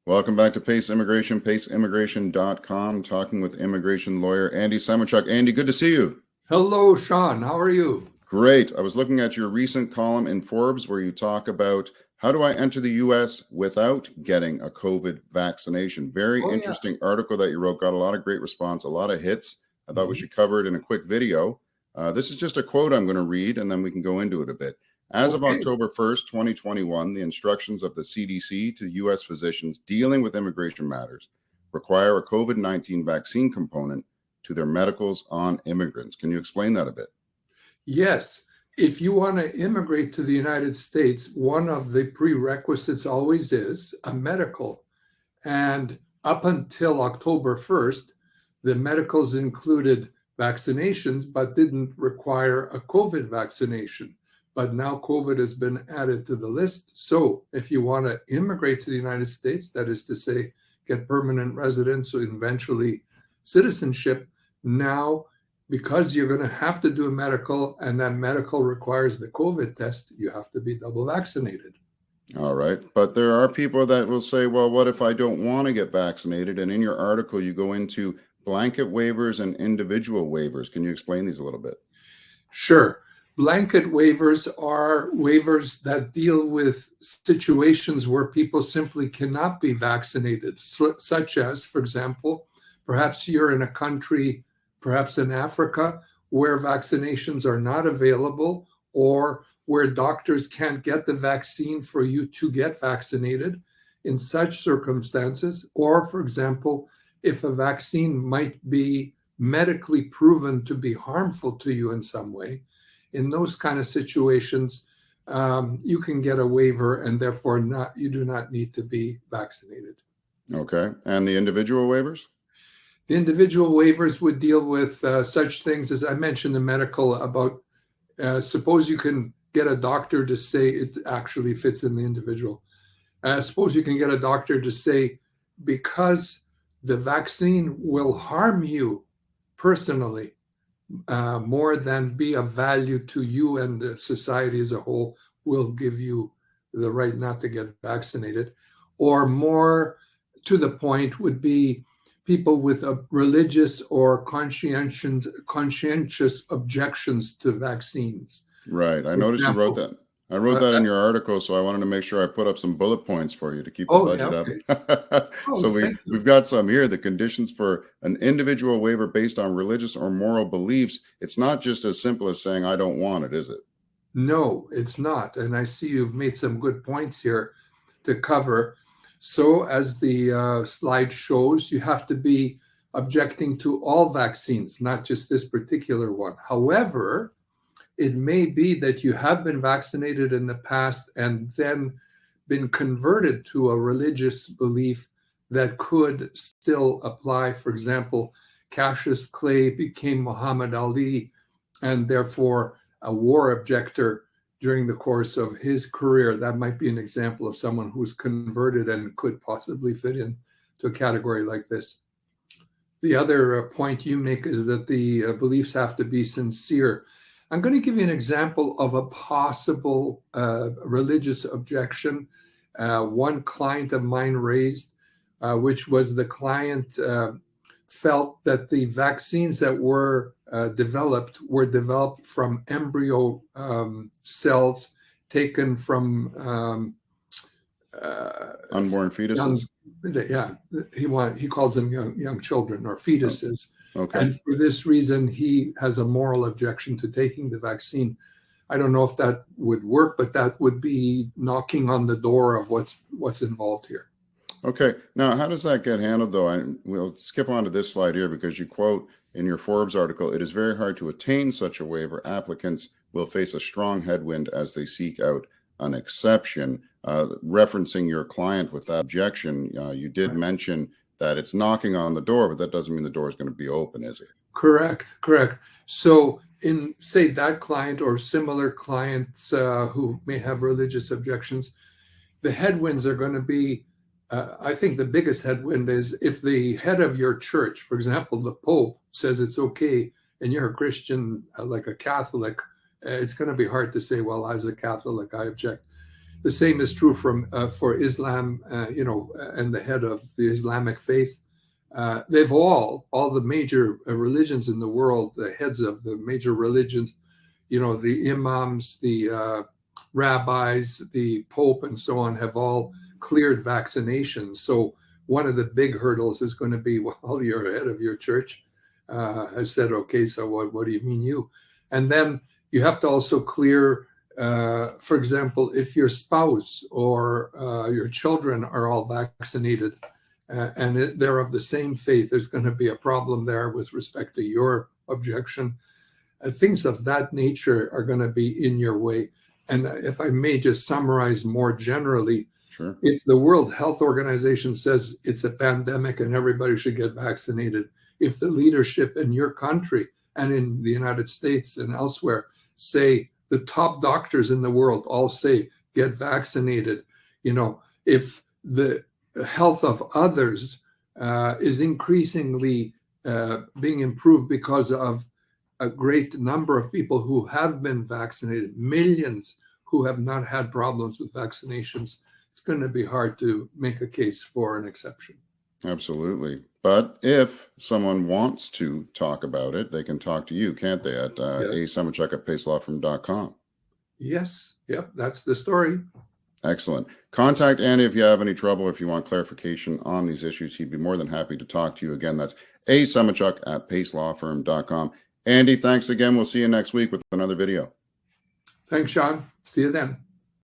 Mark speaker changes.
Speaker 1: Welcome back to Pace Immigration, paceimmigration.com, talking with immigration lawyer Andy Simochuk. Andy, good to see you.
Speaker 2: Hello, Sean. How are you?
Speaker 1: Great. I was looking at your recent column in Forbes where you talk about how do I enter the U.S. without getting a COVID vaccination. Very interesting article that you wrote. Got a lot of great response, a lot of hits. I thought we should cover it in a quick video. This is just a quote I'm going to read, and then we can go into it a bit. As of October 1st, 2021, the instructions of the CDC to U.S. physicians dealing with immigration matters require a COVID-19 vaccine component to their medicals on immigrants. Can you explain that a bit?
Speaker 2: Yes. If you want to immigrate to the United States, one of the prerequisites always is a medical. And up until October 1st, the medicals included vaccinations, but didn't require a COVID vaccination. But now COVID has been added to the list. So if you want to immigrate to the United States, that is to say, get permanent residence or eventually citizenship, now, because you're going to have to do a medical and that medical requires the COVID test, you have to be double vaccinated.
Speaker 1: All right. But there are people that will say, well, what if I don't want to get vaccinated? And in your article, you go into blanket waivers and individual waivers. Can you explain these a little bit?
Speaker 2: Sure. Blanket waivers are waivers that deal with situations where people simply cannot be vaccinated, such as, for example, perhaps you're in a country, perhaps in Africa, where vaccinations are not available or where doctors can't get the vaccine for you to get vaccinated. In such circumstances, or, for example, if a vaccine might be medically proven to be harmful to you in some way, in those kind of situations, you can get a waiver and therefore you do not need to be vaccinated.
Speaker 1: Okay. And the individual waivers?
Speaker 2: The individual waivers would deal with such things as I mentioned, the medical about, suppose you can get a doctor to say it actually fits in the individual. Suppose you can get a doctor to say, because the vaccine will harm you personally, more than be of value to you and the society as a whole, will give you the right not to get vaccinated. Or more to the point would be people with a religious or conscientious objections to vaccines.
Speaker 1: Right. I noticed you wrote that. I wrote that in your article, so I wanted to make sure I put up some bullet points for you to keep the budget up. So we've got some here. The conditions for an individual waiver based on religious or moral beliefs. It's not just as simple as saying, I don't want it, is it?
Speaker 2: No, it's not. And I see you've made some good points here to cover. So as the slide shows, you have to be objecting to all vaccines, not just this particular one. However, it may be that you have been vaccinated in the past and then been converted to a religious belief that could still apply. For example, Cassius Clay became Muhammad Ali and therefore a war objector during the course of his career. That might be an example of someone who's converted and could possibly fit into a category like this. The other point you make is that the beliefs have to be sincere. I'm going to give you an example of a possible religious objection one client of mine raised, which was the client felt that the vaccines that were developed from embryo cells taken from
Speaker 1: unborn fetuses.
Speaker 2: He calls them young children or fetuses.
Speaker 1: Okay.
Speaker 2: And for this reason, he has a moral objection to taking the vaccine. I don't know if that would work, but that would be knocking on the door of what's involved here.
Speaker 1: Okay. Now, how does that get handled, though? We'll skip on to this slide here because you quote in your Forbes article, it is very hard to attain such a waiver. Applicants will face a strong headwind as they seek out an exception. Referencing your client with that objection, you did mention that it's knocking on the door, but that doesn't mean the door is going to be open, is it?
Speaker 2: Correct. So in, say, that client or similar clients who may have religious objections, the headwinds are going to be, I think the biggest headwind is if the head of your church, for example, the Pope, says it's okay, and you're a Christian, like a Catholic, it's going to be hard to say, well, as a Catholic, I object. The same is true for Islam, and the head of the Islamic faith. They've all the major religions in the world, the heads of the major religions, the imams, the rabbis, the Pope, and so on, have all cleared vaccination. So one of the big hurdles is going to be, well, you're head of your church has said, okay, so what do you mean you? And then you have to also clear, for example, if your spouse or your children are all vaccinated and they're of the same faith, there's going to be a problem there with respect to your objection. Things of that nature are going to be in your way. And if I may just summarize more generally,
Speaker 1: sure.
Speaker 2: If the World Health Organization says it's a pandemic and everybody should get vaccinated, if the leadership in your country and in the United States and elsewhere say, the top doctors in the world all say, get vaccinated, if the health of others is increasingly being improved because of a great number of people who have been vaccinated, millions who have not had problems with vaccinations, it's going to be hard to make a case for an exception.
Speaker 1: Absolutely. But if someone wants to talk about it, they can talk to you, can't they, at asemichuk@pacelawfirm.com.
Speaker 2: Yes. Yep. That's the story.
Speaker 1: Excellent. Contact Andy if you have any trouble, if you want clarification on these issues. He'd be more than happy to talk to you. Again, that's asemichuk@pacelawfirm.com. Andy, thanks again. We'll see you next week with another video.
Speaker 2: Thanks, Sean. See you then.